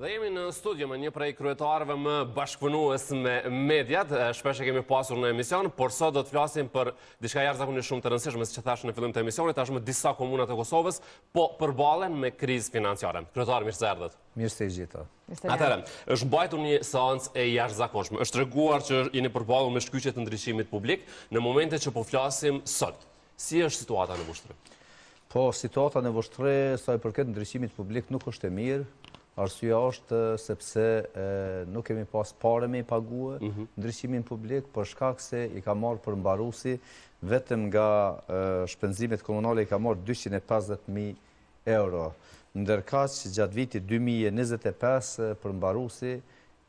Dhe jemi në studio me një prej kryetarëve më bashkëpunues me mediat, shpesh e kemi pasur në emision, por sot do të flasim për diçka jashtëzakonisht shumë të rëndësishme, siç e thash në fillim të emisionit, tashmë disa komuna të Kosovës po përballen me krizë financiare. Kryetar, mirë se erdhët. Mirë se gjitha. Atëherë, është mbajtur një seancë e jashtëzakonshme. Është treguar që jeni përballur me shkyqje të ndryshimit publik në momentet që po flasim sot. Si është situata në Vushtri? Po, situata në Vushtri sa i përket ndryshimit publik nuk është e mirë. Arsyeja është sepse nuk kemi pas pare me i pague ndryshimin publik, për shkak se i ka marrë për mbarusi, vetëm nga shpenzimet komunale i ka marrë 250.000 euro. Ndërkaq gjatë vitit 2025 për mbarusi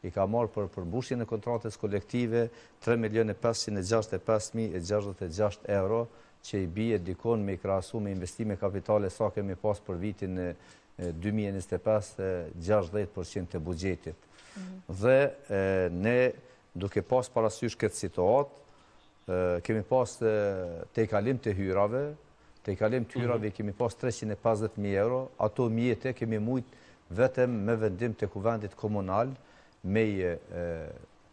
i ka marrë për përmbushjen e kontratës kolektive 3.565.066 euro, që i bie dikon me i krahasu me investime kapitale sa kemi pas për vitin 2025 60% të buxhetit. Dhe ne duke pas parasysh këtë situatë, kemi pas tejkalim të hyrave, kemi pas 350.000 euro, ato mjete kemi mujt vetëm me vendim të kuvendit komunal me i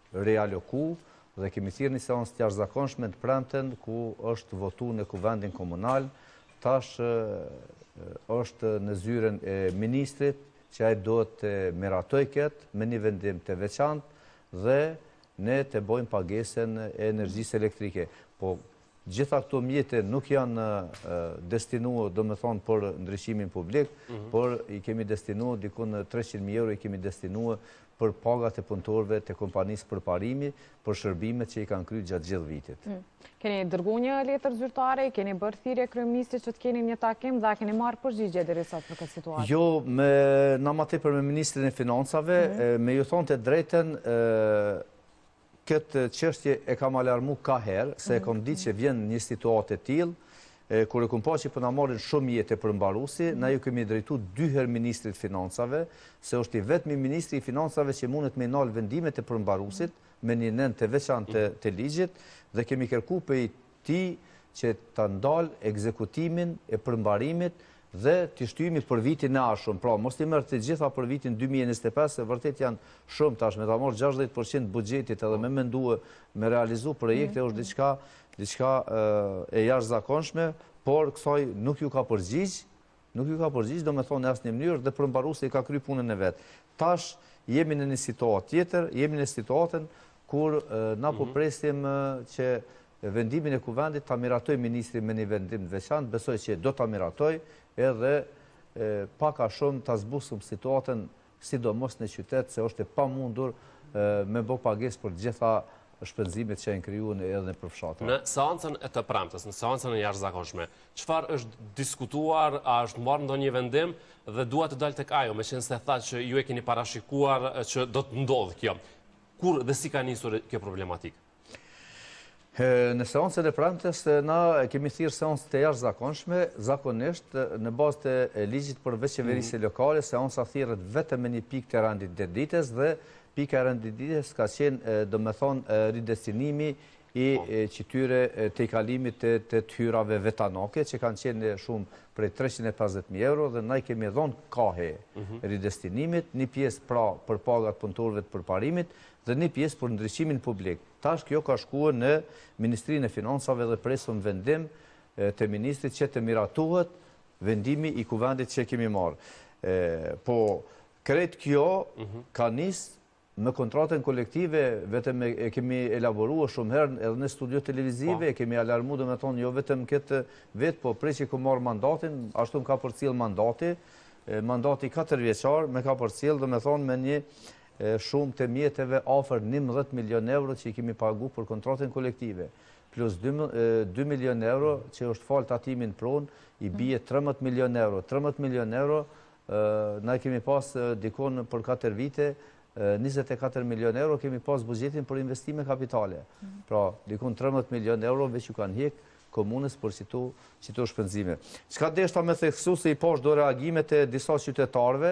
realoku, dhe kemi thirrë një seancë të jashtëzakonshme të premten ku është votu në kuvendin komunal. Tash është në zyren e ministrit që ai do të miratoj këtë me një vendim të veçantë dhe ne të bojmë pagesën e energjisë elektrike. Po gjitha këto mjete nuk janë destinuar, domethënë, për ndryshimin publik, por i kemi destinuar dikun 300.000 euro, i kemi destinuar për pagat e punëtorëve të kompanisë përparimi, për shërbimet që i kanë kryer gjatë gjithë vitit. Keni dërguar një letër zyrtare, keni bërë thirrje kryeministrit që të keni një takim dhe keni marrë përgjigje deri sot për këtë situatë? Jo, na më tepër me ministrin e financave, me ju thonë të drejtën, këtë çështje e kam alarmu ka herë, se e kam ditë që vjen një situatë e tillë, kur e kum pa që po na marrin shumë jetë për mbarusi, na ju kemi drejtuar 2 herë ministrit financave, se është i vetmi ministri i financave që mundet me nal vendimet e përmbarusit me një nën të veçantë të ligjit, dhe kemi kërkuar prej tij që ta ndal ekzekutimin e përmbarimit dhe të shtyhemi për vitin e ardhshëm. Pra, mos i merr të gjitha për vitin 2025, se vërtet janë shumë tash, me ta marr 60% buxhetit edhe me mendue me realizu projekte është diçka e jashtëzakonshme, por kësaj nuk ju ka përgjigj, do me thonë në asnjë mënyrë, dhe përmbaruesi ka kryer punën e vet. Tash jemi në një situatë tjetër, jemi në situatën kur na po presim që vendimin e kuvendit ta miratoj ministri me një vendim të veçantë, besoj që do ta miratoj, edhe pak a shumë ta zbusum situatën, sidomos në qytet, se është e pamundur me bë pagesë për gjitha shpenzimet që janë krijuar edhe për fshatin. Në seancën e të premtes, në seancën e jashtëzakonshme, çfarë është diskutuar, a është marrë ndonjë vendim dhe dua të dal tek ajo, meqense se tha që ju e keni parashikuar që do të ndodhë kjo. Kur dhe si ka nisur kjo problematikë? Në seancën e premtes na kemi thirrë seancë të jashtëzakonshme, zakonisht në bazë të ligjit për veçëverisje lokale, seanca thirret vetëm me një pikë të renditëditës dhe pika e renditëditës ka qenë, domethënë, ridestinimi i qytyre të kalimit të hyrave vetanake, që kanë qenë shumë prej 350.000 euro, dhe na i kemi dhënë kahe ridestinimit, një pjesë pra për pagat punëtorëve të përparimit dhe një pjesë për ndryshimin publik. Tash kjo ka shkuar në Ministrinë e Financave dhe presim vendim të ministrit që të miratohet vendimi i kuvendit që kemi marrë. Po krejt kjo ka nisë me kontratën kolektive, vetëm e kemi elaboruar shumë herë edhe në studio televizive, e kemi alarmu, do me thonë, jo vetëm këtë vetë, po prej që ku marrë mandatin, ashtu më ka përcjell mandati 4 vjeçar, me ka përcjell, do me thonë, me një shumë të mjeteve afër 11 milion euro që i kemi pagu për kontratën kolektive, plus 2 milion euro që është falë tatimin pronë, i bie 13 milion euro. 13 milion euro, na kemi pas dikon për 4 vite, 24 milion euro kemi pas buxhetin për investime kapitale. Pra, dikun 13 milion euro veç ju kanë hek komunës për qito shpenzime. Çka deshta me theksu se i pash do reagimet e disa qytetarëve,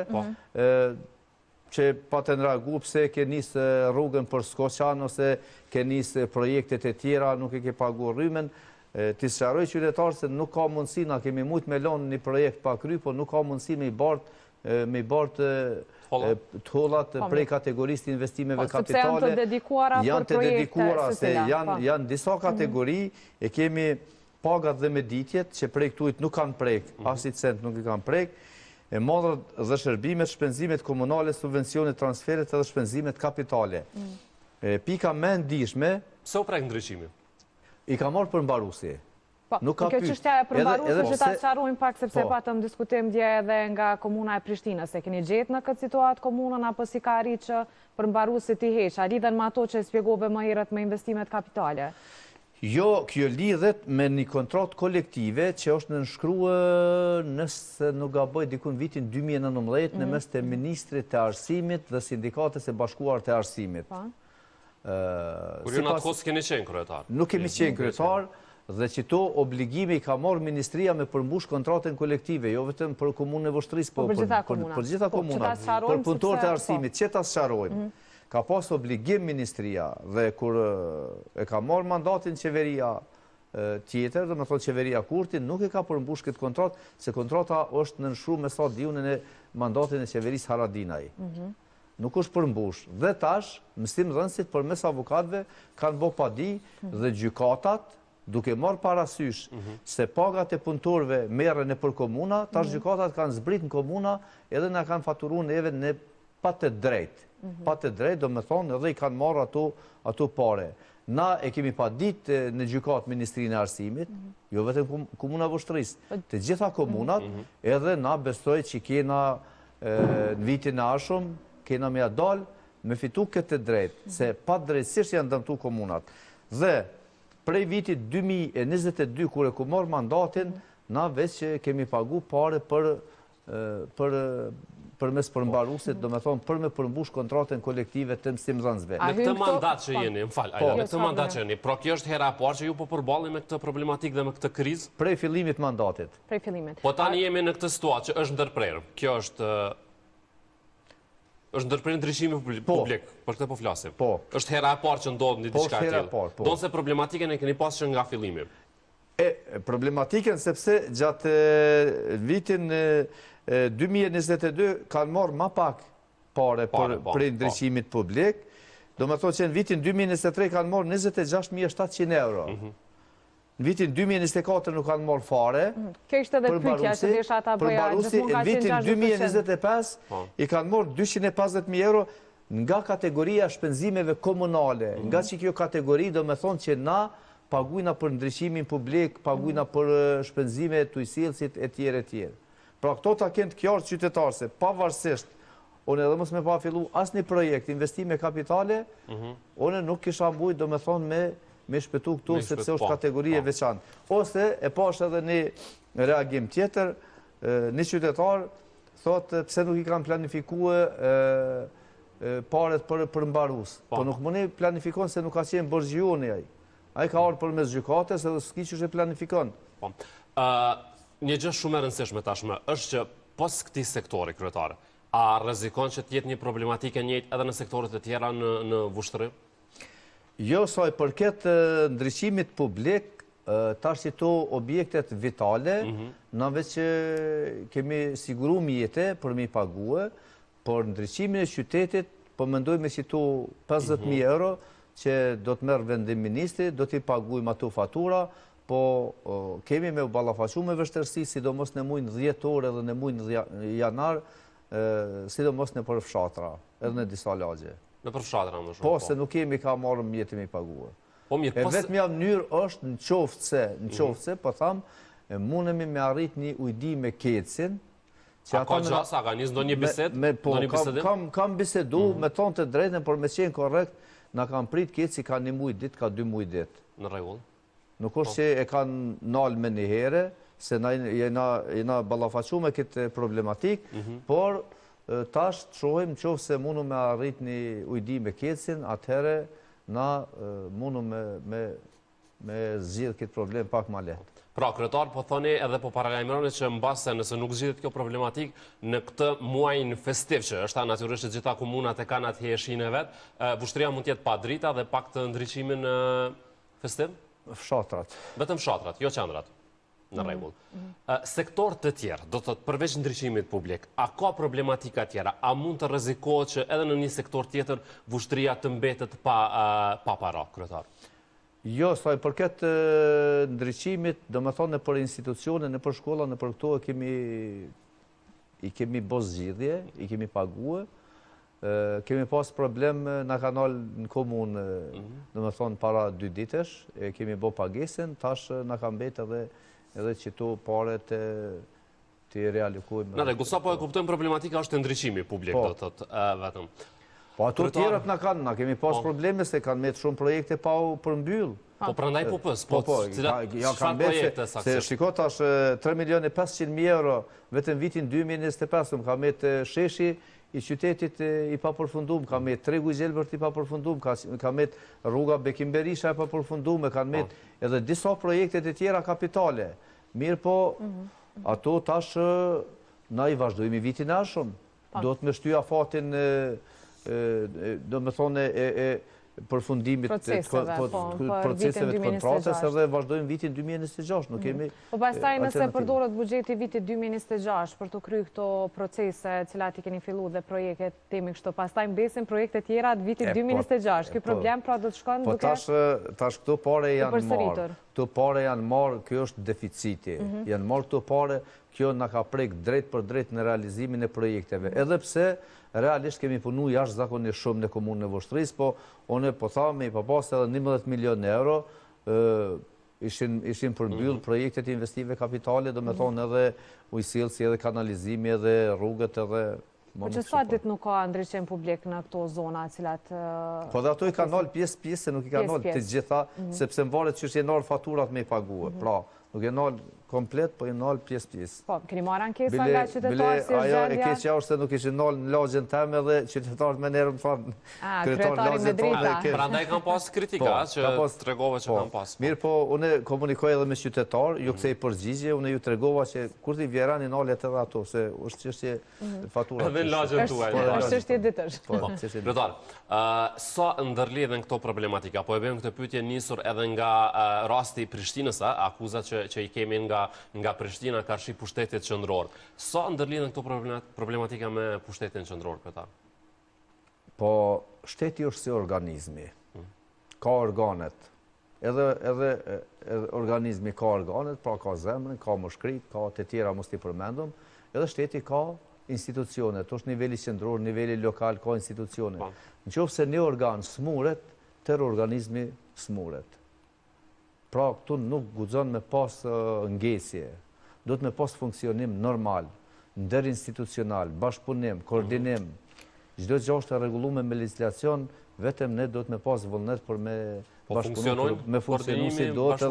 që pa të nragu pse ke nisë rrugën për Skoçan ose ke nisë projektet e tjera, nuk e ke pagu rrymen. Të sqaroj qytetarë se nuk ka mundësi, na kemi mujt me lënë një projekt pa kry, por nuk ka mundësi me i bartë me i bartë të hollat prej kategorisë të investimeve kapitale. Sepse janë të dedikuara për projekte se janë disa kategori, e kemi pagat dhe meditjet, që prej këtujt nuk kanë prek, as i cent nuk i kanë prek, e madrat dhe shërbimet, shpenzimet komunale, subvencionet, transferet edhe shpenzimet kapitale. Pika me ndishme... Pse u prek ndryqimi? I ka marrë për mbarusi. Kjo çështja e përmbaruar që ta sqarojmë pak sepse patëm diskutim dje edhe nga komuna e Prishtinës, se keni gjetë në këtë situatë komunën apo si ka arrit që përmbaruesit i heq, a lidhen me ato që spjegove më herët me investimet kapitale? Jo, kjo lidhet me një kontratë kolektive që është nënshkruar, nëse nuk gaboj, diku në vitin 2019 në mes të Ministrit të Arsimit dhe Sindikatës së Bashkuar të Arsimit. Kur ju në atë kohë s'keni qenë kryetar? Nuk kemi qenë kryetar, dhe që to obligimi ka marrë Ministria me përmbush kontratën kolektive, jo vetëm për komunën e Voshtrisë, po për gjitha komunat, për punëtorët e arsimit, që ta sqarojmë. Ka pas obligim Ministria dhe kur e ka marrë mandatin qeveria tjetër, dhe me thotë qeveria Kurti, nuk e ka përmbush këtë kontratë, se kontrata është nënshkruar me sa diunin e mandatin e qeverisë Haradinaj. Nuk është përmbush. Dhe tash, mësimdhënësit përmes avokatëve kanë bërë padi dhe gjykatat, duke marrë parasysh se pagat e punëtorëve merren nëpër komuna, tash gjykatat kanë zbrit në komuna edhe na kanë faturuar neve në pa të drejtë. Pa të drejtë, do me thonë, edhe i kanë marrë ato pare. Na e kemi pa ditë në gjykatë Ministrinë e Arsimit, jo vetëm komuna Voshtrisë, të gjitha komunat, edhe na besoj që kena në vitin e ardhshëm, kena me dalë me fitu këtë drejtë, se pa drejtësisht janë dëmtu komunat. Dhe prej vitit 2022, kur e ku marrë mandatin, na veç që kemi pagu pare për mes përmbarusit, do me thonë, për me përmbush kontratën kolektive të mësimdhënësve. Në këtë mandat që jeni, më falë, në këtë mandat që jeni, pra kjo është hera e parë që ju po përballni me këtë problematikë dhe me këtë krizë? Prej fillimit mandatit. Prej fillimit. Po tani jemi në këtë situatë që është ndërprerë. Kjo është ndërprerë ndryshimi publik, për këtë po flasim. Është hera e parë që ndodh në diçka tillë. Donse problematikën e keni pasur nga fillimi. Problematikën sepse gjatë vitin 2022 kanë marrë ma pak pare për ndryshimit publik. Do me thonë që në vitin 2023 kanë marrë 26.700 euro. Në vitin 2024 nuk kanë marrë fare. Kjo ishte edhe pyetja që desha ta bëja. Në vitin 2025 i kanë marrë 250.000 euro nga kategoria shpenzimeve komunale. Nga që kjo kategori do me thonë që na pagujna për ndryshimin publik, pagujna për shpenzime të ujësilësit e tjere e tjere. Pra këto ta kënë të kjarë qytetarëse, pavarësisht, unë edhe mos me pa fillu asë një projekt, investime kapitale, unë nuk kisha mbujt, do me thonë, me shpetu këtu, sepse është kategorie veçanë. Ose e pash edhe një reagim tjetër, një qytetar, thotë, pse nuk i kanë planifikue paret për mbarus. Po nuk më ne planifikon se nuk ka qenë bërgjioni aj. Aj ka orë për mes gjykatës edhe s'ki që shë planifikon. Një gjë shumë e rëndësishme tashme është që pos këtij sektori kryetare, a rrezikon që të jetë një problematike njëjtë edhe në sektorët e tjera në Vushtrri? Jo, sa i përket ndryshimit publik, tash që objektet vitale, na veç që kemi siguru mjete për mi pague, por ndryshimin e qytetit, po mendoj me qitu 50.000 euro, që do të merë vendim ministri, do t'i pagujmë ato fatura, po kemi me u ballafaqu me vështërsi, sidomos në muajin dhjetor edhe në muajin janar, sidomos në për fshatra, edhe në disa lagje. Në për fshatra, më shumë. Po, se nuk kemi ka marrë mjetë me i paguar. E vetëmja mënyrë është në qoftë se, po thamë, mundemi me arrit një ujdi me kecin. A ka gjasa, ka njës do një bised? Kam bisedu, me tonë të drejtën, por me qenë korrekt, na kam prit keci ka 1 muaj dit, ka 2 muaj dit. Në rregull. Nuk është që e kanë nalë me një here, se na jena ballafaqu me këtë problematik, por tash të shohim qoftë se mundu me arrit një ujdi me kecin, atëhere na mundu me zgjidh këtë problem pak ma lehtë. Pra, kryetar, po thoni edhe po paralajmëroni që mbase nëse nuk zgjidhet kjo problematik në këtë muajin festiv, që është natyrisht që gjitha komunat e kanë atë heshin e vetë, Vushtria mund tjetë pa drita dhe pak të ndriqimin festiv? Fshatrat. Vetëm fshatrat, jo qendrat? Në rregull. Sektor të tjerë, do të thotë përveç ndriçimit publik, a ka problematika tjera? A mund të rrezikohet që edhe në një sektor tjetër vushtria të mbetet pa para, kryetar? Jo, sa i përket ndriçimit, do më thonë në për institucione, në për shkolla, në për këto i kemi bo zgjidhje, i kemi paguë, kemi pas problem në kanal në komunë, do më thonë para 2 ditësh, kemi bo pagesën, tash në kam betë edhe që to pare të realikujme. Në rregull, sa po e kuptojmë problematika është ndriçimi publik, do të thotë vetëm. Po ato tjerët na kemi pas probleme se kanë me shumë projekte pa u përmbyll. Po prandaj po pës, çfarë projekte saktësisht? Se shiko tash 3.500.000 euro vetëm vitin 2025 ka me sheshi i qytetit i papërfundum, ka me tregu i Gjelbërt i papërfundum, ka me rruga Bekim Berisha i papërfundum, ka me edhe disa projekte të tjera kapitale. Mirë po, ato tash na i vazhdojmë vitin ashëm. Do të me shtyja fatin, do me thone përfundimit proceseve të kontratës edhe vazhdojmë vitin 2026. Nuk kemi... Po pastaj nëse përdorët buxheti vitit 2026 për të kryer këto procese cilat i keni fillu dhe projekte temi kështu, pastaj mbesin projekte tjera të vitit 2026. Ky problem pra do të shkon duke... Po tash këto pare janë marrë. Këto pare janë marrë, kjo është deficiti. Janë marrë këto pare, kjo na ka prek drejt për drejt në realizimin e projekteve. Edhe pse realisht kemi punu jashtëzakonisht shumë në komunën e Voshtrisë, po one po thamë i papas edhe 11 milion euro ishin përmbyll projektet investive kapitale, do me thonë edhe ujësillësi, edhe kanalizimi, edhe rrugët, edhe... Po që sa ditë nuk ka ndriçim publik në këto zona cilat... Po dhe ato i ka nalë pjesë, se nuk i ka nalë të gjitha, sepse më varet që është i nalë faturat me i paguë. Pra, nuk e nalë komplet, po i nalë pjesë. Po, keni marrë ankesa nga qytetarë si është gjendja? Ajo e keqja është se nuk ishë nalë në lagjen teme dhe qytetarët me nërë më fanë kryetari me drita. Prandaj kam pas kritika, që tregova që kam pas. Mirë po, une komunikoj edhe me qytetarë, ju kthej përgjigje, une ju tregova që kur t'i vjerani nalet edhe ato, se është çështje faturat. Edhe në lagjen tuaj. Është çështje ditësh. Kryetar, sa ndërlidhen këto problematika? Po e bëjmë këtë pyetje nisur edhe nga rasti i Prishtinës, akuzat që i kemi nga Prishtina karshi pushtetit qendror. Sa ndërlidhen këto problematika me pushtetin qendror, kryetar? Po, shteti është si organizmi. Ka organet. Edhe organizmi ka organet, pra ka zemrën, ka mushkrit, ka të tjera mos t'i përmendum, edhe shteti ka institucione. To është niveli qendror, niveli lokal, ka institucione. Në qoftë se një organ smuret, tërë organizmi smuret. Pra, këtu nuk guxon me pas ngesje. Do të me pas funksionim normal, nderinstitucional, bashkëpunim, koordinim. Çdo gjë është e rregulluar me legjislacion, vetëm ne do të me pas vullnet për me bashkëpunim, me funksionu si do të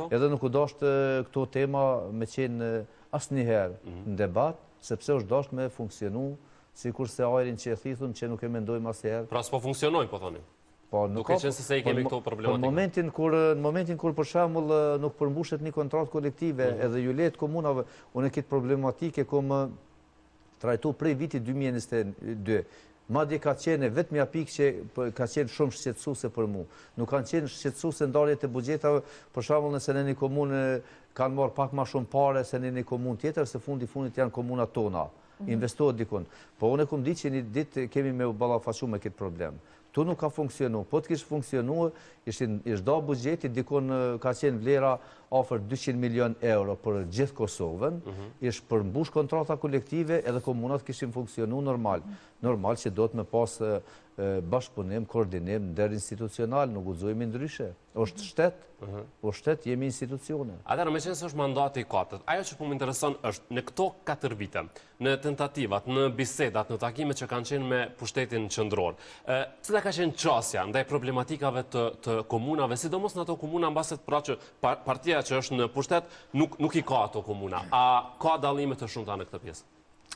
edhe nuk u dashtë këto tema me qenë asnjëherë në debat, sepse është dashtë me funksionu sikur se ajrin që e thithun që nuk e mendojmë asnjëherë. Pra s'po funksionojnë, po thoni. Duke qenë se i kemi këto problematika. Në momentin kur për shembull nuk përmbushet një kontratë kolektive edhe ju lehet komunave, unë këtë problematike kom trajtu prej vitit 2022. Madje ka qenë vetëm ja pikë që ka qenë shumë shqetësuese për mua. Nuk kanë qenë shqetësuese ndarjet e buxhetave, për shembull nëse në një komunë kanë marrë pak më shumë parë se në një komunë tjetër, se fundit janë komunat tona. Investohet dikun. Po unë kam ditë që një ditë kemi me u ballafaqu me këtë problem. Tu nuk ka funksionu. Po të kishë funksionu, ishtë da buxheti, dikon ka qenë vlera afër 200 milion euro për gjithë Kosovën, ishtë përmbush kontrata kolektive edhe komunat kishin funksionu normal. Normal që do të me pas bashkëpunim, koordinim, interinstitucional, nuk guxojmë ndryshe. Është shtet, jemi institucione. Atëherë, me qenë se është mandati i katërt, ajo që po më intereson është në këto 4 vite, në tentativat, në bisedat, në takimet që kanë qenë me pushtetin qendror, cila ka qenë qasja ndaj problematikave të komunave, sidomos në ato komuna mbaset pra që partia që është në pushtet nuk i ka ato komuna. A ka dallime të shumta në këtë pjesë?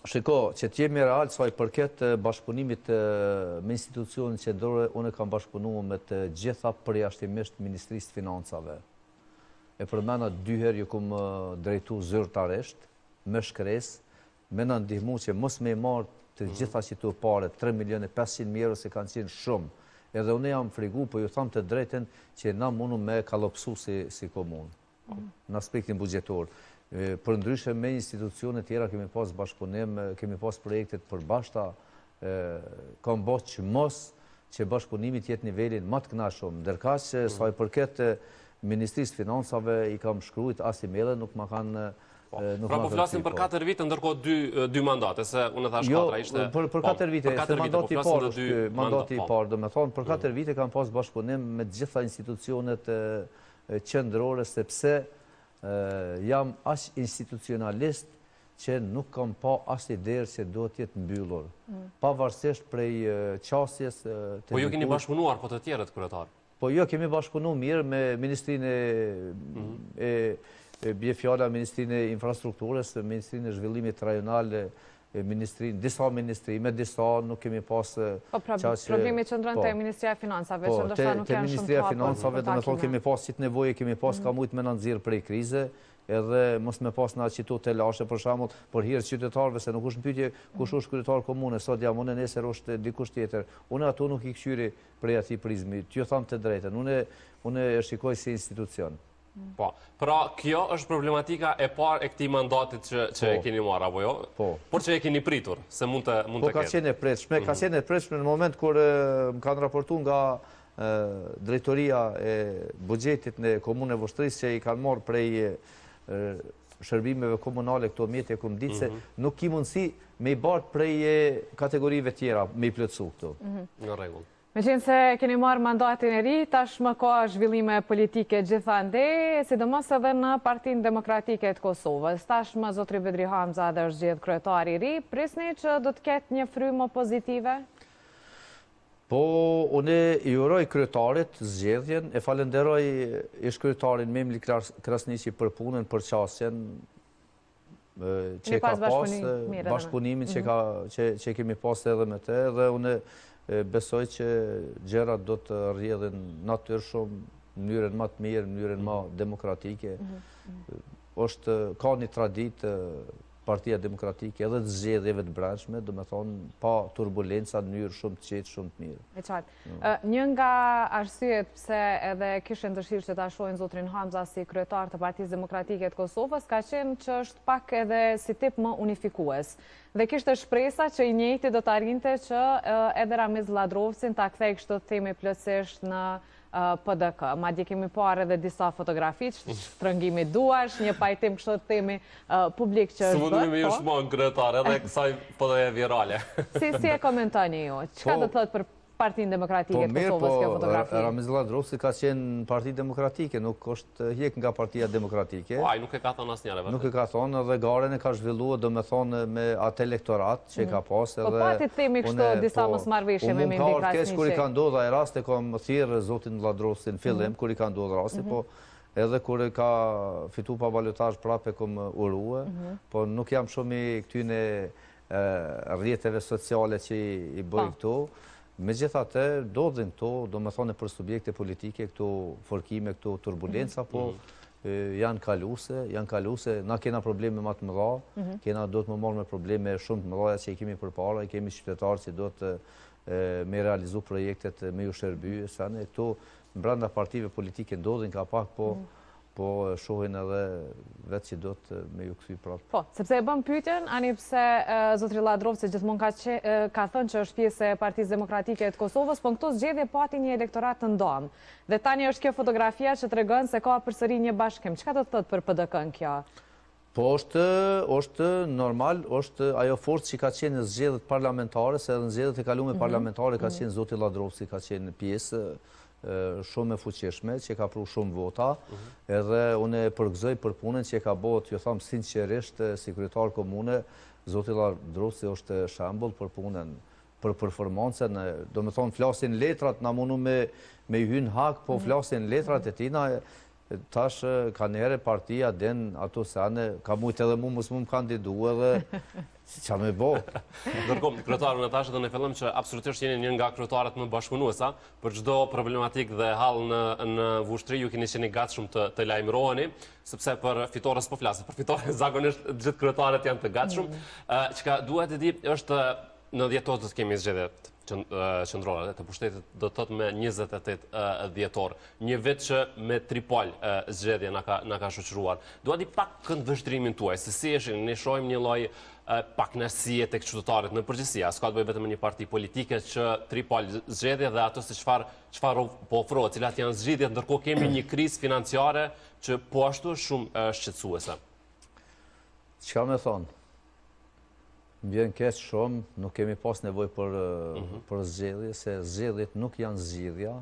Shiko, që t'jemi real, sa i përket bashkëpunimit me institucionin qendrore, unë kam bashkëpunuar me të gjitha përjashtimisht Ministrisë të Financave. E përmena 2 herë ju kom drejtu zyrtarisht, me shkres, me në ndihmu që mos me i marë të gjitha që të pare, 3.500.000 euro se kanë qenë shumë. Edhe unë jam frigu, po ju thamë të drejten që na mundu me kalopsu si komunë, në aspektin buxhetor. Për ndryshe me institucionet tjera kemi pas bashkëpunim, kemi pas projektet përbashkëta, kam bërë që mos që bashkëpunimi tjetë nivelin më të kënaqshëm. Ndërka që sa i përket Ministrisë Financave i kam shkruajt as emailë, nuk ma kanë Pra po flasim për 4 vite, ndërkohë 2 mandate, se unë thash 4 ishte... Jo, për 4 vite, se mandati i parë, do me thonë, për 4 vite kam pas bashkëpunim me gjitha institucionet qendrore, sepse jam as institucionalist që nuk kam pa as ideer se do t'jetë mbyllur. Pavarësisht prej qasjes... Po ju keni bashkëpunuar, po të tjerët, kryetar? Po jo, kemi bashkëpunu mirë me Ministrinë bje fjalla Ministrinë e Infrastrukturës, Ministrinë e Zhvillimit Rajonal, disa ministrime, disa nuk kemi pas... Problemi që ndrën të Ministria e Financave, që ndërsa nuk janë shumë të Ministria e Financave, do me thonë kemi pas qitë nevoje, kemi pas ka mujtë me në nëzirë prej krize, edhe mos me pas nga qitu të lashe, për shamull, për hirë qytetarve, se nuk është në pytje kush është kryetar komune, sot jam, unë nesër është dikush tjetër. Unë ato nuk i këshyri prej ati prizmi, t'ju thamë të drejten, unë e shikoj si institucion. Po, pra kjo është problematika e parë e këtij mandatit që e keni marrë, apo jo? Po. Por që e keni pritur, se mund të ketë. Po ka qenë e pritshme, në moment kur më kanë raportu nga drejtoria e buxhetit në komunën e Voshtrisë që i kanë marrë prej shërbimeve komunale këto mjete e kumditë se nuk ki mundësi me i bartë prej kategorive tjera me i plëtsu këto. Në rregull. Me qenë se keni marrë mandatin e ri, tashmë ka zhvillime politike gjithande, sidomos edhe në Partinë Demokratike të Kosovës. Tashmë zotri Bedri Hamza dhe është gjithë kryetari i ri, prisni që do të ketë një frymë pozitive? Po, unë i uroj kryetarit zgjedhjen, e falenderoj ish kryetarin Memli Krasniqi për punën, për qasjen që ka pas, bashkëpunimin që kemi pas edhe me te, dhe unë besoj që gjërat do të rrjedhin natyrshëm, në mënyrën më të mirë, në mënyrën më demokratike. Ka një traditë Partia Demokratike edhe të zgjedhjeve të brendshme, do me thonë, pa turbulenca në mënyrë shumë të qetë, shumë të mirë. E qartë. Një nga arsyet pse edhe kishin dëshirë që ta shohin zotrin Hamza si kryetar të Partisë Demokratike të Kosovës, ka qenë që është pak edhe si tip më unifikues. Dhe kishte shpresa që i njëjti do të arrinte që edhe Ramiz Ladrovcin ta kthej kështu themi plotësisht në PDK. Madje kemi parë edhe disa fotografi, shtrëngimi duash, një pajtim kështu themi publik që është bërë. Së mundemi ju shmonë kryetar, edhe kësaj PDK virale. Si e komentoni ju? Çka do të thotë për Partinë Demokratike të Kosovës kjo fotografi? Po mirë, Ramiz Ladrovci ka qenë Parti Demokratike, nuk është hjek nga Partia Demokratike. Po, ai nuk e ka thonë asnjëherë vetë. Nuk e ka thonë, dhe garen e ka zhvilluar, do me thonë, me atë elektorat që ka pas. Po pati të themi kështu disa mosmarrëveshje me Memli Krasniqi. Kur i ka ndodhur ai rast, e kam thirrë zotin Ladrovci në fillim, kur i ka ndodhur rasti, po edhe kur e ka fitu pa valutazh prapë e kom urue, po nuk jam shumë i këtyne rrjeteve sociale që i bëj këtu. Megjithatë, dodhin këto, do me thone për subjekte politike, këto forkime, këto turbulenca, po janë kaluse, na kena probleme ma të mëdha, do të më marrë me probleme shumë të mëdha që i kemi përpara, i kemi qytetarë që do të me realizu projektet me ju shërby, sane, këto brenda partive politike ndodhin ka pak, po shohin edhe vetë që do të me ju këthy prapë. Po, sepse e bëm pyetjen, ani pse zotri Ladrovci gjithmonë ka thënë që është pjesë e Partisë Demokratike të Kosovës, po në këto zgjedhje pati një elektorat të ndomë. Dhe tani është kjo fotografia që tregon se ka përsëri një bashkim. Çka do të thotë për PDK-n kjo? Po është normal, është ajo forcë që ka qenë në zgjedhjet parlamentare, se edhe në zgjedhjet e kaluara parlamentare ka qenë zoti Ladrovci, ka qenë pjesë shumë e fuqishme, që ka pru shumë vota, edhe unë përgëzoj për punën që ka bëhet, ju thamë sinqerisht, si kryetar komune, zoti Ladrovci është shembull për punën, për performancën, do me thonë flasin letrat, na mundu me hynë hak, po flasin letrat e tina, tash ka njerë partia den ato sene, ka mujtë edhe mu mësë më kandidu edhe qa me bo. Dërkom, kryetarën e tash edhe në fillim që absolutisht jeni një nga kryetarët më bashkëpunuesa, për çdo problematik dhe hall në Vushtri ju keni qenë gatshëm të lajmëroheni, sepse për fitores po flasit, për fitores zakonisht gjithë kryetarët janë të gatshëm. Çka duhet të di është në 10 orë do të kemi zgjedhjet qendrore të pushtetit, do të thotë me 28 dhjetor. Një vit që me tripol zgjedhje na ka shoqëruar. Dua di pak këndvështrimin tuaj, se si ne shohim një lloj pakënaqësie tek qytetarët në përgjithësi. S'ka të bëjë vetëm me një parti politike që tripol zgjedhje dhe ato se çfarë po ofrohet, cilat janë zgjidhjet, ndërkohë kemi një krizë financiare që po ashtu shumë shqetësuese. Çka më thon? Më vjen keq shumë, nuk kemi pas nevojë për zgjedhje, se zgjedhjet nuk janë zgjidhja.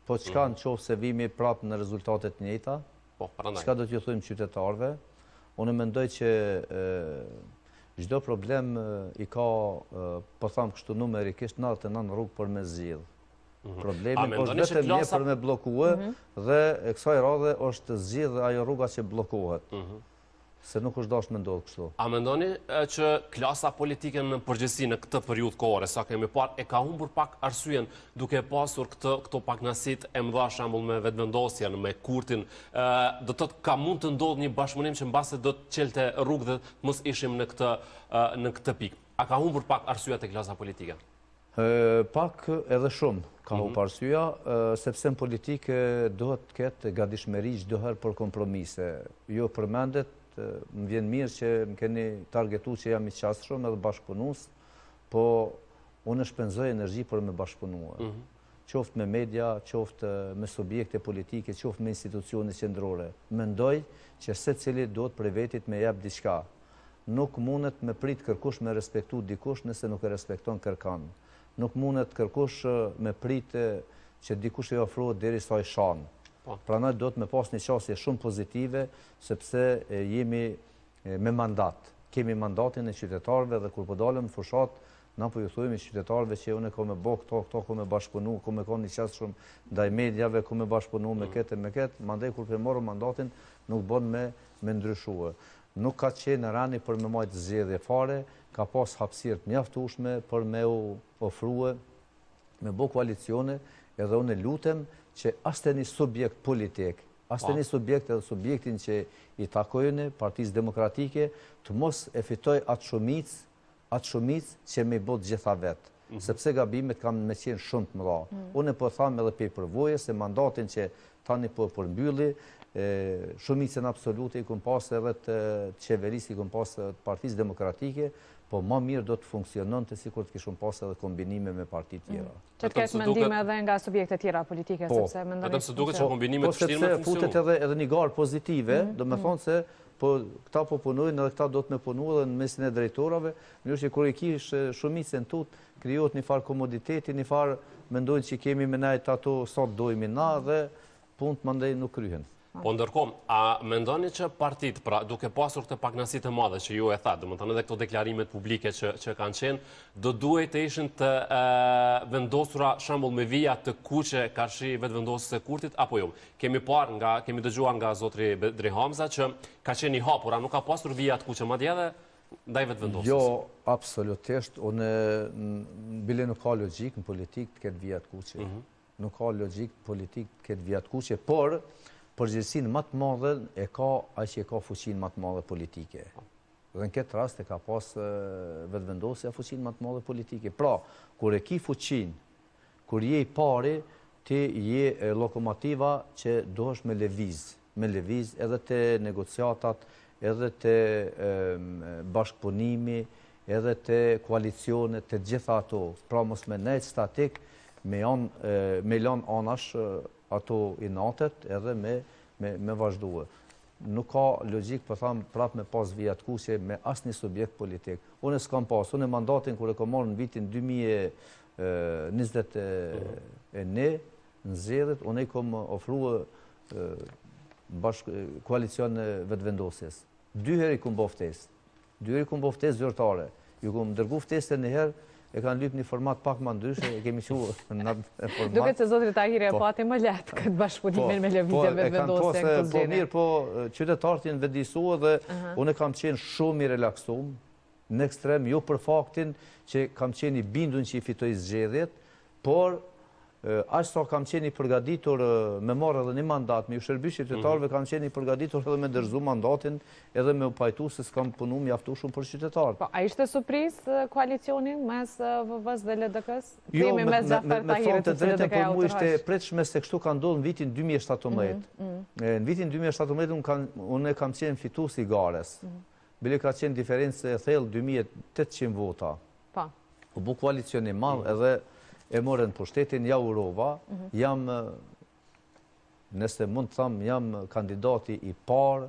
Po çka në qoftë se vimi prapë në rezultate të njëjta? Po, prandaj. Çka do t'ju thojmë qytetarëve? Unë mendoj që çdo problem i ka, po them kështu numerikisht, 99 rrugë për me zgjidh. Problemi është vetëm një për me bllokue dhe e kësaj radhe është zgjidh ajo rruga që bllokohet. Se nuk është dashur me ndodhë kështu. A mendoni që klasa politike në përgjithësi në këtë periudhë kohore, sa kemi parë, e ka humbur pak arsyen duke pasur këto pakënaqësitë e mëdha, shembull me vetëvendosjen, me Kurtin, do të thotë ka mund të ndodhë një bashkëpunim që mbase do të çelte rrugë dhe mos ishim në këtë pikë. A ka humbur pak arsyeja te klasa politike? Pak edhe shumë ka humbur arsyeja, sepse në politikë duhet të ketë gatishmëri çdo herë për kompromise. Jo përmendet. Më vjen mirë që më keni targetu që jam i qasshëm edhe bashkëpunues, po unë shpenzoj energji për me bashkëpunuar. Qoftë me media, qoftë me subjekte politike, qoftë me institucione qendrore. Mendoj që secili duhet për vetit me jap diçka. Nuk mundet me prit kërkush me respektu dikush nëse nuk e respekton kërkan. Nuk mundet kërkush me prit që dikush i ofrohet derisa i shan. Prandaj do të me pas një qasje shumë pozitive, sepse jemi me mandat. Kemi mandatin e qytetarëve dhe kur po dalëm në fushat, na po ju thujemi qytetarëve që unë kam me bë këto ku me bashkëpunu, ku me kanë një qasë shumë ndaj mediave, ku me bashkëpunu me këtë, mandej kur për morë mandatin nuk bën me ndryshue. Nuk ka qenë rani për me majtë zgjedhje fare, ka pas hapësirë të mjaftueshme për me u ofrue, me bë koalicione, edhe unë lutem që asë një subjekt politik, asë një subjekt edhe subjektin që i takojnë Partisë Demokratike, të mos e fitoj atë shumicë që me botë gjitha vetë. Sepse gabimet kam me qenë shumë të mëdha. Unë po tham edhe pe përvoje se mandatin që tani po përmbylli, shumicën absolute i kum pas edhe të qeverisë, i kum pas të Partisë Demokratike, po më mirë do të funksionon të sikur të kishun pas edhe kombinime me parti tjera. Që të ketë mendime edhe nga subjekte tjera politike, sepse mendoni... Vetëm se duket që kombinimet të shtirë me funksionon. Po sepse futet edhe një garë pozitive, do me thonë se këta po punojnë edhe këta do të me punu edhe në mesin e drejtorave, njërë që kur i kish shumicën tut, krijohet një farë komoditeti, një farë mendojnë që kemi me najt ato sot dojmi na dhe punë të mandej nuk kryhen. Po ndërkohë, a mendoni që partit, pra duke pasur këtë pakënaqësi të madhe që ju e thatë, domethënë edhe këto deklarimet publike që kanë qenë, do duhet të ishin të vendosura shembull me vija të kuqe karshi vetëvendosjes së Kurtit apo jo? Kemi dëgjuar nga zotri Bedri Hamza që ka qenë i hapur, a nuk ka pasur vija të kuqe madje edhe ndaj vetëvendosjes? Jo, absolutisht, unë bile nuk ka logjik në politikë të ketë vija të kuqe. Nuk ka logjik politik të ketë vija të kuqe, por përgjithësinë më të madhe e ka ai që ka fuqinë më të madhe politike. Dhe në këtë rast e ka pas vetëvendosja fuqinë më të madhe politike. Pra, kur e ki fuqinë, kur je i pari, ti je lokomotiva që duhesh me lëviz edhe te negociatat, edhe te bashkëpunimi, edhe te koalicione, te gjitha ato. Pra mos me nejt statik, me lanë anash ato i natet edhe me vazhduhe. Nuk ka logjik, për thamë, prap me pas vijat kuqe me asnjë subjekt politik. Unë s'kam pas, unë mandatin kër e kom marrë në vitin 2021, në zgjedhjet, unë i kom ofrua koalicion vetëvendosjes. 2 herë i kom bo ftesë. 2 herë i kom bo ftesë zyrtare. Ju kom dërgu ftesën një herë, e kanë lyp një format pak më ndryshe, e kemi quë në format. Duket se zotri Tahiri e pati më letë këtë bashkëpunimin me lëvizje vetëvendosje këtë zgjedhje. Po mirë, po qytetarët janë vetëdijsuar dhe unë kam qenë shumë i relaksum, në ekstrem, jo për faktin që kam qenë i bindun që i fitoj zgjedhjet, por aqë sa kam qeni përgaditur me marrë edhe një mandat, me ju shërby qytetarëve kam qeni përgaditur edhe me dërzu mandatin edhe me u pajtu se s'kam punu mjaftu shumë për qytetarë. A ishte surpriz koalicionin mes VV-s dhe LDK-s? Jo, me thonë të drejtën për mu ishte pretshme se kështu ka ndodhë në vitin 2017. Në vitin 2017 unë kam qenë fitues i gares. Bile ka qenë diferencë e thellë 2800 vota. U bu koalicioni madh edhe e morën pushtetin, ja urova, jam, nëse mund të thamë, jam kandidati i parë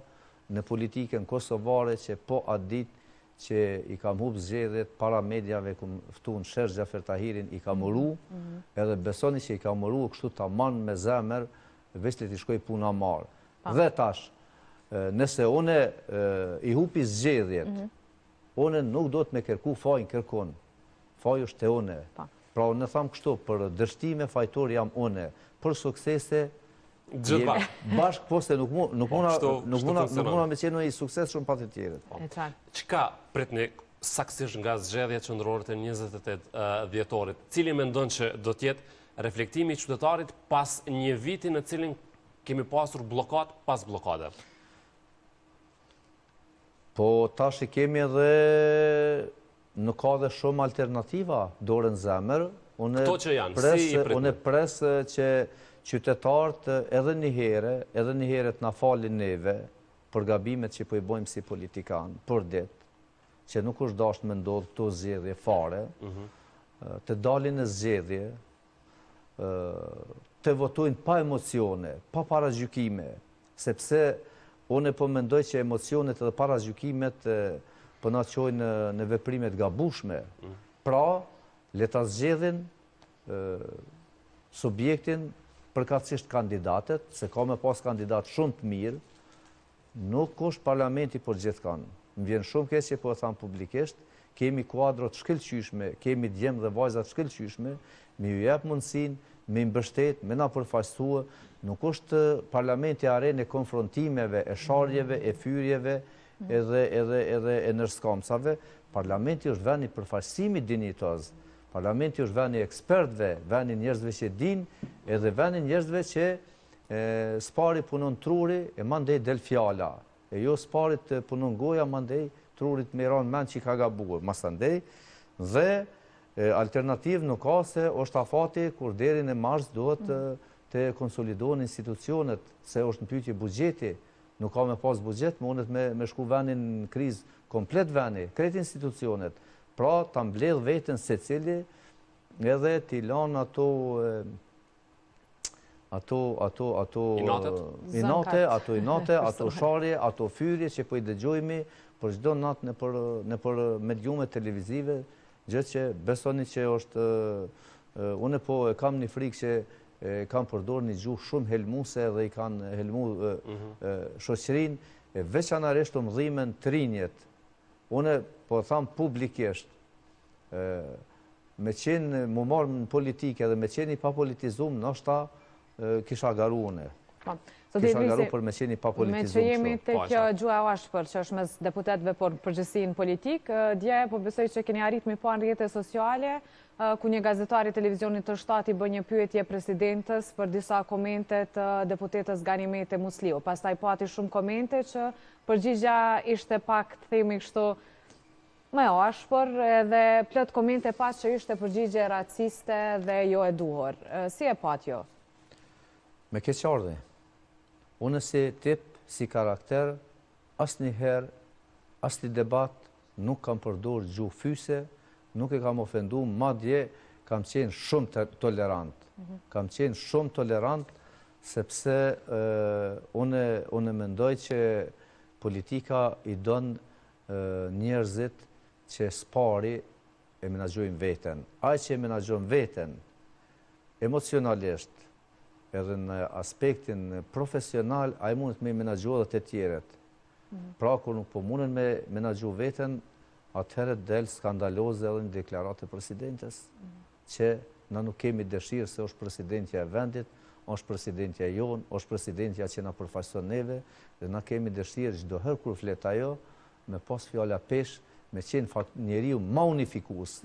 në politikën kosovare që po atë ditë që i kam hub zgjedhjet para mediave, ku ftun Sherx Xhafer Tahirin, i kam uru, edhe besoni që i kam uru kështu tamam me zemër, veç le t'i shkoj puna marë. Dhe tash, nëse une i hupi zgjedhjet, une nuk do të me kërku fajnë kërkon. Faj është e une. Pra, në thamë kështu, për dështime fajtor jam une, për suksese, bashkë poste, nuk muna me qenë i sukses shumë pa të tjeret. Qka pritni saksisht nga zgjedhjet qendrore të 28 dhjetorit, cili mendon që do tjetë reflektimi i qytetarit pas një viti në cilin kemi pasur blokat pas blokade? Po, tash i kemi edhe nuk ka dhe shumë alternativa dorën zemër. Këto që janë, si i pritni? Unë presë që qytetarët edhe një herë të na falin neve për gabimet që po i bojmë si politikan, për ditë, që nuk është dashur me ndodhë këto zgjedhje fare, të dalin në zgjedhje, të votojnë pa emocione, pa paragjykime, sepse unë po mendoj që emocionet edhe paragjykimet po na çojnë në veprimet gabueshme. Pra, le ta zgjedhin subjektin përkatësisht kandidatet, se ka me pas kandidat shumë të mirë, nuk është parlamenti për gjithkan. Më vjen shumë keq që po e tham publikisht, kemi kuadrot shkëlqyshme, kemi djemë dhe vajzat shkëlqyshme, me ju jep mundësin, me mbështet, me na përfaqësua, nuk është parlamenti arenë e konfrontimeve, e sharjeve, e fyrjeve, edhe e nërskamsave. Parlamenti është veni përfaqësimi dinitoz, parlamenti është veni ekspertve, veni njerëzve që din, edhe veni njerëzve që spari punon truri e mandej del fjala, e jo sparit punon goja, mandej trurit me ran men që ka gabuar, masandej, dhe alternativ nuk ka se është afati kur deri në mars duhet të konsolidohen institucionet, se është në pyetje buxheti, nuk ka me pas buxhet, më unët me shku venin në kriz, komplet veni, kretë institucionet, pra ta mbledh vetën se cili edhe t'i lanë inate, ato sharje, ato fyrje që po i dëgjojmi për çdo natë në për mediumet televizive, gjë që besoni që është, une po e kam një frikë që kanë përdor një gjuhë shumë helmuse dhe i kanë helmu shoqërinë, veçanërisht të mëdhimen të rinjet. Une po thamë publikisht, me qenë mu marë në politike dhe me qenë i papolitizum, nështë ta kisha garu une. Kisha garu për me qenë i papolitizum. Me që jemi të kjo gjua ashpër, që është mes deputetve për përgjësin politik, dje po besoj që keni arrit me pa në rrjetet sociale, ku një gazetar i televizionit të shtati bë një pyetje presidentës për disa komente të deputetës Ganimete Musliu. Pastaj pati shumë komente që përgjigja ishte pak, të themi kështu, më ashpër, edhe plot komente pas që ishte përgjigje raciste dhe jo e duhur. Si e pat jo? Me keqardhje. Unë si tip, si karakter, asnjëherë, asnjë debat nuk kam përdorur gjuhë fyse, nuk e kam ofendu, madje kam qenë shumë tolerant. Kam qenë shumë tolerant, sepse unë mendoj që politika i don njerëzit që spari e menaxhojnë veten. Ai që e menaxhon veten emocionalisht, edhe në aspektin profesional, ai mundet me menaxhu edhe të tjerët. Pra, kur nuk po munden me menaxhu veten, atëherë del skandaloze edhe në deklaratë e presidentes, që na nuk kemi dëshirë se është presidentja e vendit, është presidentja jonë, është presidentja që na përfaqëson neve, dhe na kemi dëshirë çdo herë kur flet ajo, me pas fjala pesh, me qenë njeriu ma unifikus,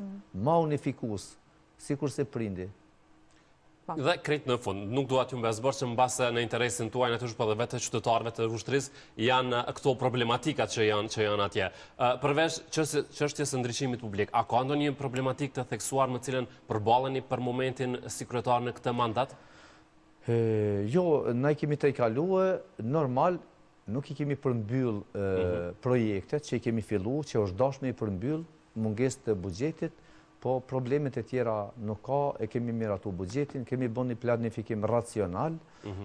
sikur se prindi. Dhe krejt në fund, nuk duhet ju mbezbër që në base në interesin tuaj në të shpë dhe vetë qytetarëve të ushtrisë janë këto problematikat që janë atje. Përveç çështjes së ndriçimit publik, a ka ndonjë problematik të theksuar me cilën përballeni për momentin si kryetar në këtë mandat? Jo, na i kemi të i kaluë, normal, nuk i kemi përmbyll projektet që i kemi fillu, që është dashme i përmbyll munges të buxhetit, po problemet e tjera nuk ka, e kemi miratu buxhetin, kemi bën një planifikim racional,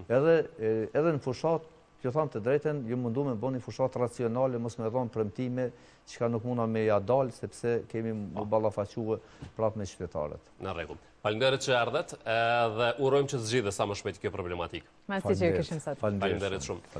edhe në fushat, që thamë të drejten, ju mundu me bën një fushat racionale, mos me dhonë premtime, që ka nuk muna me ja dalë, sepse kemi mu ballafaque prapë me qytetarët. Në rregull. Faleminderit që erdhët, dhe urojmë që të zgjidhet sa më shpejt kjo problematikë. Merci që ju kishim sot. Faleminderit shumë.